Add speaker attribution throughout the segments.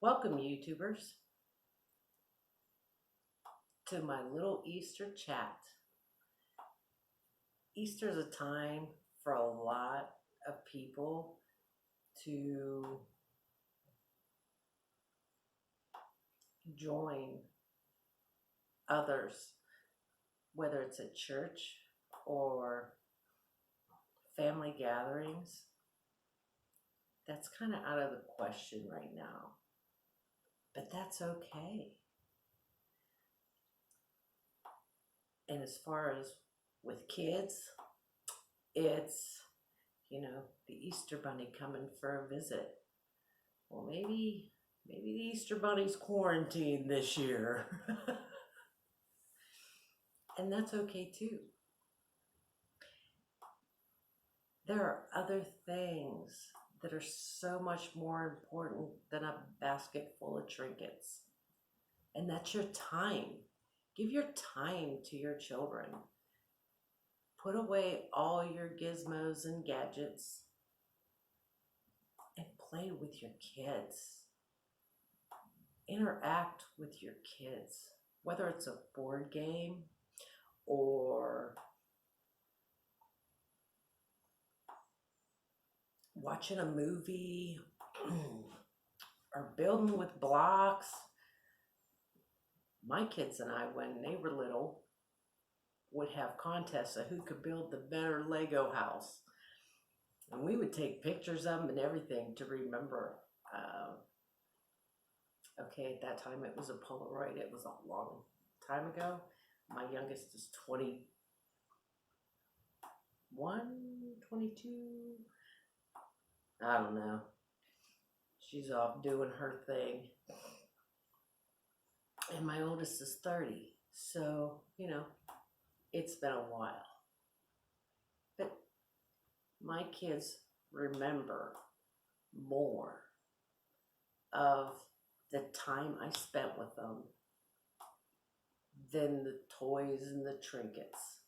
Speaker 1: Welcome, YouTubers, to my little Easter chat. Easter is a time for a lot of people to join others, whether it's at church or family gatherings. That's kind of out of the question right now, but that's okay. And as far as with kids, it's, the Easter Bunny coming for a visit. Well, maybe the Easter Bunny's quarantined this year. And that's okay too. There are other things that are so much more important than a basket full of trinkets. And that's your time. Give your time to your children. Put away all your gizmos and gadgets and play with your kids. Interact with your kids, whether it's a board game or watching a movie or building with blocks. My kids and I, when they were little, would have contests of who could build the better Lego house. And we would take pictures of them and everything to remember. Okay, at that time it was a Polaroid. It was a long time ago. My youngest is 21, 22. I don't know. She's off doing her thing. And my oldest is 30. So, it's been a while. But my kids remember more of the time I spent with them than the toys and the trinkets.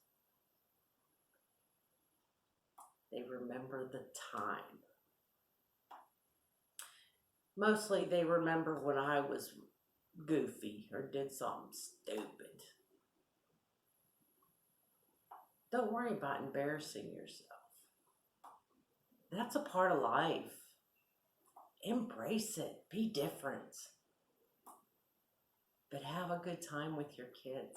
Speaker 1: They remember the time. Mostly they remember when I was goofy or did something stupid. Don't worry about embarrassing yourself. That's a part of life. Embrace it. Be different. But have a good time with your kids.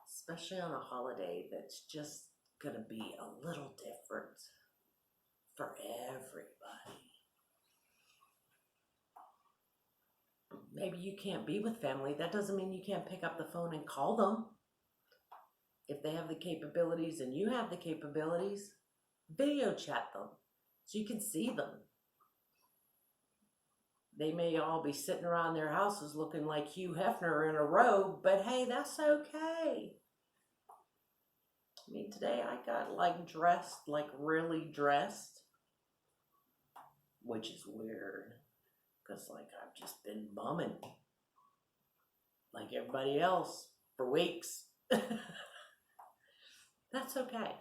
Speaker 1: Especially on a holiday that's just going to be a little different for everybody. Maybe you can't be with family. That doesn't mean you can't pick up the phone and call them. If they have the capabilities and you have the capabilities, video chat them so you can see them. They may all be sitting around their houses looking like Hugh Hefner in a robe, but hey, that's okay. I mean, today I got dressed, really dressed, which is weird because I've just been bumming like everybody else for weeks. That's okay.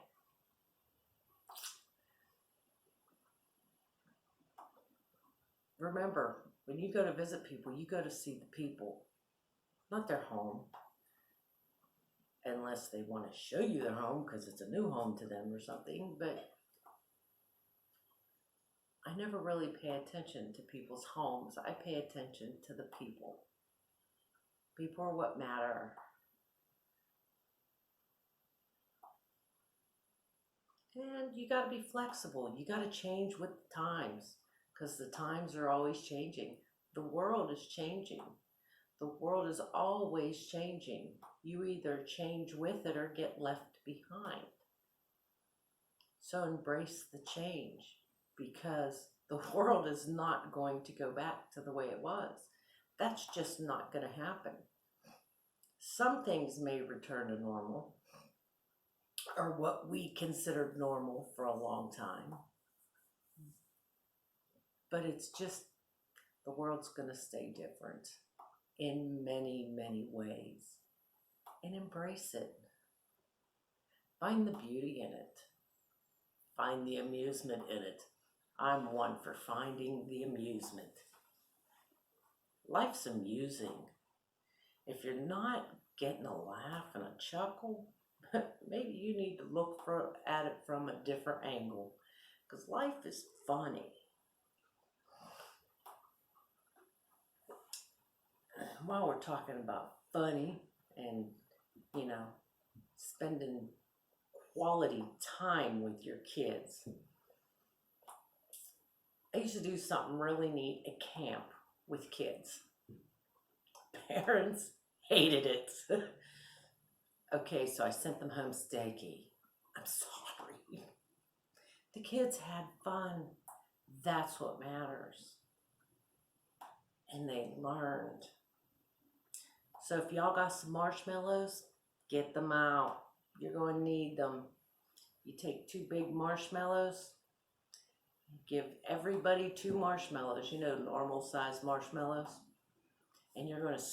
Speaker 1: Remember, when you go to visit people, you go to see the people, not their home. Unless they want to show you their home because it's a new home to them or something. But I never really pay attention to people's homes. I pay attention to the people. People are what matter. And you got to be flexible. You got to change with the times because the times are always changing. The world is changing. The world is always changing. You either change with it or get left behind. So embrace the change because the world is not going to go back to the way it was. That's just not going to happen. Some things may return to normal, or what we considered normal for a long time. But it's just, the world's going to stay different in many, many ways. And embrace it. Find the beauty in it. Find the amusement in it. I'm one for finding the amusement. Life's amusing. If you're not getting a laugh and a chuckle, maybe you need to look at it from a different angle, because life is funny. While we're talking about funny and, you know, spending quality time with your kids, I used to do something really neat at camp with kids. Parents hated it. Okay, so I sent them home steaky. I'm sorry. The kids had fun. That's what matters. And they learned. So if y'all got some marshmallows, get them out. You're going to need them. You take 2 big marshmallows. Give everybody 2 marshmallows, you know, normal size marshmallows. And you're going to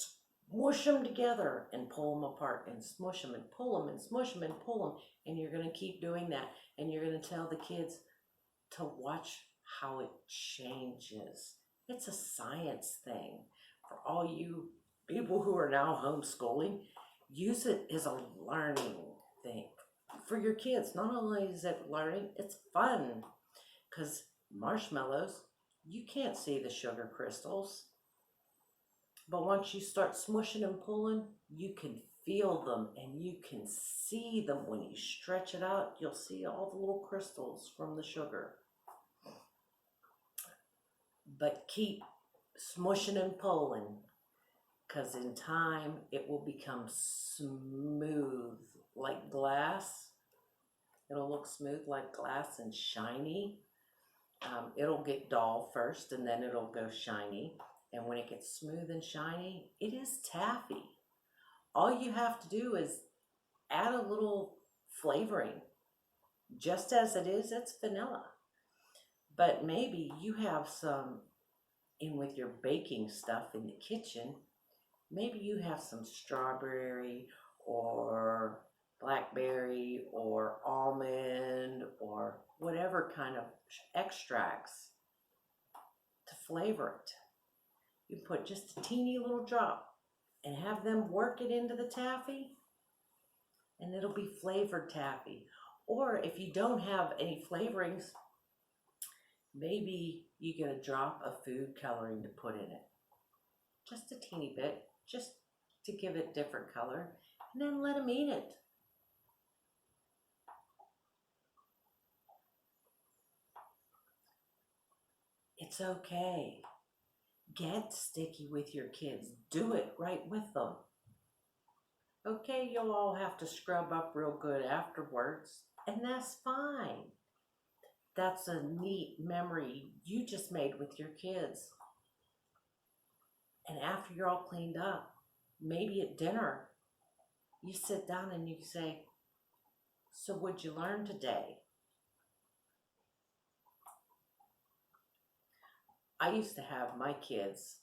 Speaker 1: smush them together and pull them apart and smush them and pull them and smush them and pull them. And you're going to keep doing that. And you're going to tell the kids to watch how it changes. It's a science thing. For all you people who are now homeschooling, use it as a learning thing for your kids. Not only is it learning, it's fun. Because marshmallows, you can't see the sugar crystals. But once you start smushing and pulling, you can feel them and you can see them. When you stretch it out, you'll see all the little crystals from the sugar. But keep smushing and pulling, because in time it will become smooth like glass. It'll look smooth like glass and shiny. It'll get dull first and then it'll go shiny. And when it gets smooth and shiny, it is taffy. All you have to do is add a little flavoring. Just as it is, it's vanilla. But maybe you have some in with your baking stuff in the kitchen. Maybe you have some strawberry or blackberry or almond or whatever kind of extracts to flavor it. You put just a teeny little drop and have them work it into the taffy, and it'll be flavored taffy. Or if you don't have any flavorings, maybe you get a drop of food coloring to put in it. Just a teeny bit, just to give it different color, and then let them eat it. It's okay. Get sticky with your kids. Do it right with them. Okay, you'll all have to scrub up real good afterwards, and that's fine. That's a neat memory you just made with your kids. And after you're all cleaned up, maybe at dinner, you sit down and you say, so what'd you learn today? I used to have my kids,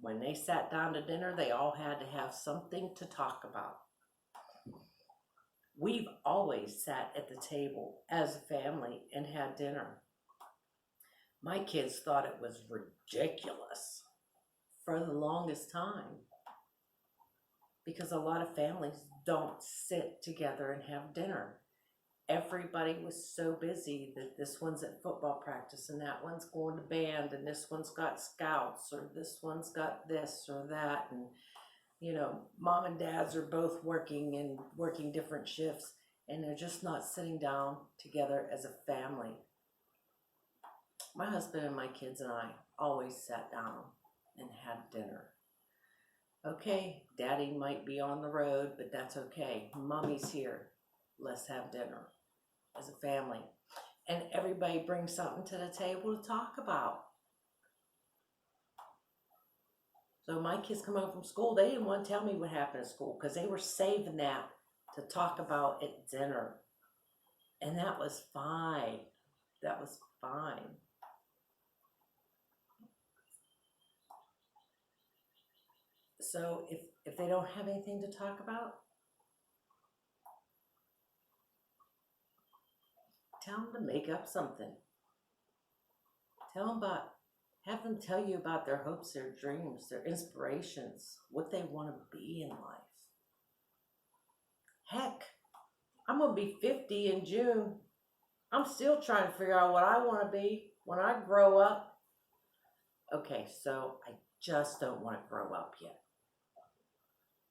Speaker 1: when they sat down to dinner, they all had to have something to talk about. We've always sat at the table as a family and had dinner. My kids thought it was ridiculous for the longest time, because a lot of families don't sit together and have dinner. Everybody was so busy that this one's at football practice and that one's going to band and this one's got scouts or this one's got this or that. And, you know, mom and dads are both working and working different shifts, and they're just not sitting down together as a family. My husband and my kids and I always sat down and had dinner. Okay, daddy might be on the road, but that's okay. Mommy's here. Let's have dinner as a family. And everybody brings something to the table to talk about. So my kids come home from school, they didn't want to tell me what happened at school because they were saving that to talk about at dinner. And that was fine. That was fine. So if they don't have anything to talk about, tell them to make up something. Have them tell you about their hopes, their dreams, their inspirations, what they want to be in life. Heck, I'm going to be 50 in June. I'm still trying to figure out what I want to be when I grow up. Okay, so I just don't want to grow up yet.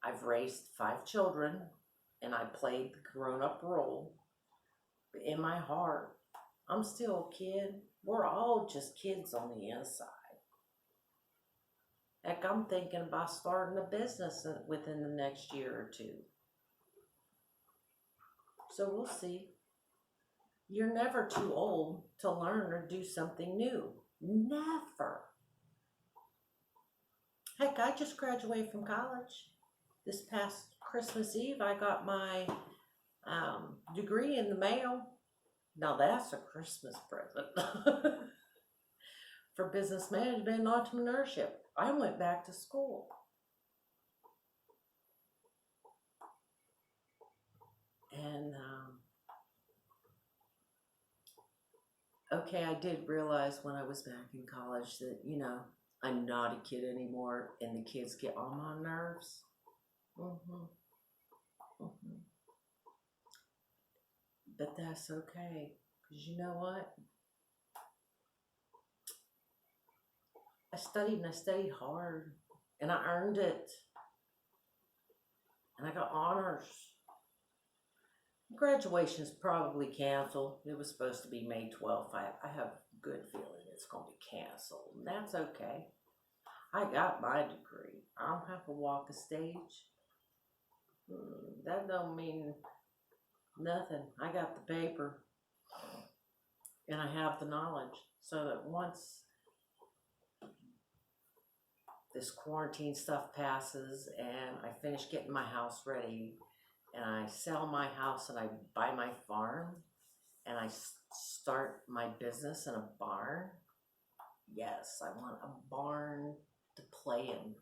Speaker 1: I've raised 5 children and I played the grown-up role. But in my heart, I'm still a kid. We're all just kids on the inside. Heck, I'm thinking about starting a business within the next year or 2. So we'll see. You're never too old to learn or do something new. Never. Heck, I just graduated from college. This past Christmas Eve, I got my degree in the mail. Now that's a Christmas present. For business management and entrepreneurship. I went back to school. And okay, I did realize when I was back in college that, you know, I'm not a kid anymore and the kids get on my nerves. But that's okay, because you know what? I studied hard, and I earned it. And I got honors. Graduation's probably canceled. It was supposed to be May 12th. I have a good feeling it's going to be canceled. And that's okay. I got my degree. I don't have to walk a stage. That don't mean nothing. I got the paper. And I have the knowledge. So that once this quarantine stuff passes and I finish getting my house ready and I sell my house and I buy my farm and I start my business in a barn. Yes, I want a barn to play in.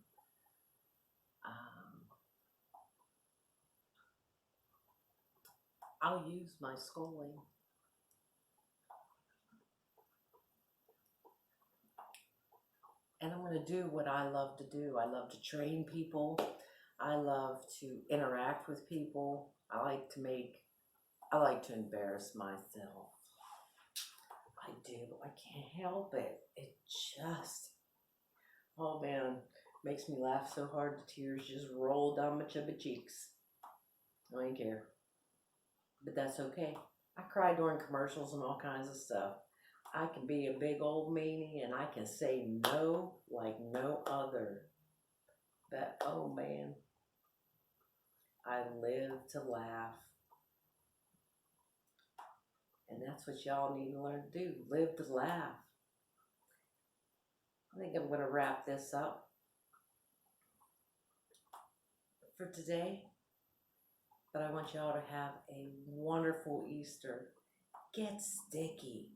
Speaker 1: I'll use my schooling. And I'm going to do what I love to do. I love to train people. I love to interact with people. I like to embarrass myself. I do. I can't help it. It just, oh man, makes me laugh so hard the tears just roll down my chubby cheeks. I don't care. But that's okay. I cry during commercials and all kinds of stuff. I can be a big old meanie and I can say no like no other. But oh man, I live to laugh. And that's what y'all need to learn to do. Live to laugh. I think I'm going to wrap this up for today. But I want y'all to have a wonderful Easter. Get sticky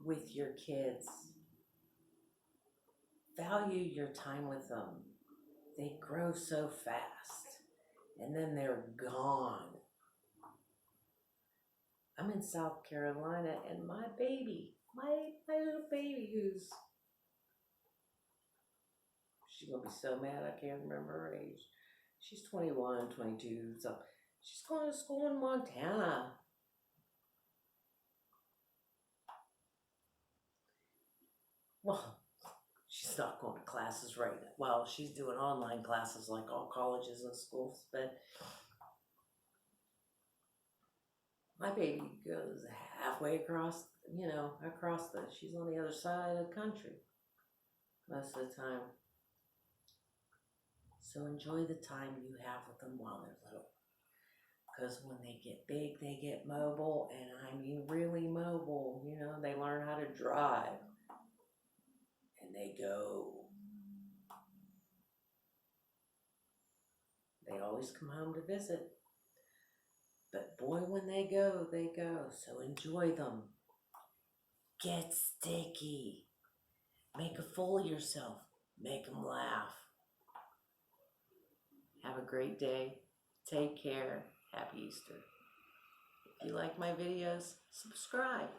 Speaker 1: with your kids. Value your time with them. They grow so fast. And then they're gone. I'm in South Carolina and my baby, my little baby she's going to be so mad I can't remember her age. She's 21, 22, so she's going to school in Montana. Well, she's not going to classes right now. Well, she's doing online classes like all colleges and schools, but my baby goes halfway across, she's on the other side of the country most of the time. So enjoy the time you have with them while they're little. Because when they get big, they get mobile, and I mean really mobile. They learn how to drive. And they go. They always come home to visit. But boy, when they go, they go. So enjoy them. Get sticky. Make a fool of yourself. Make them laugh. Have a great day. Take care. Happy Easter. If you like my videos, subscribe.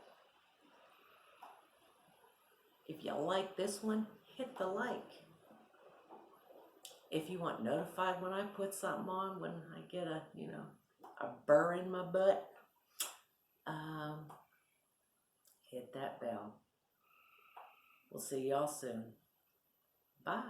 Speaker 1: If you like this one, hit the like. If you want notified when I put something on, when I get a, a burr in my butt, hit that bell. We'll see y'all soon. Bye.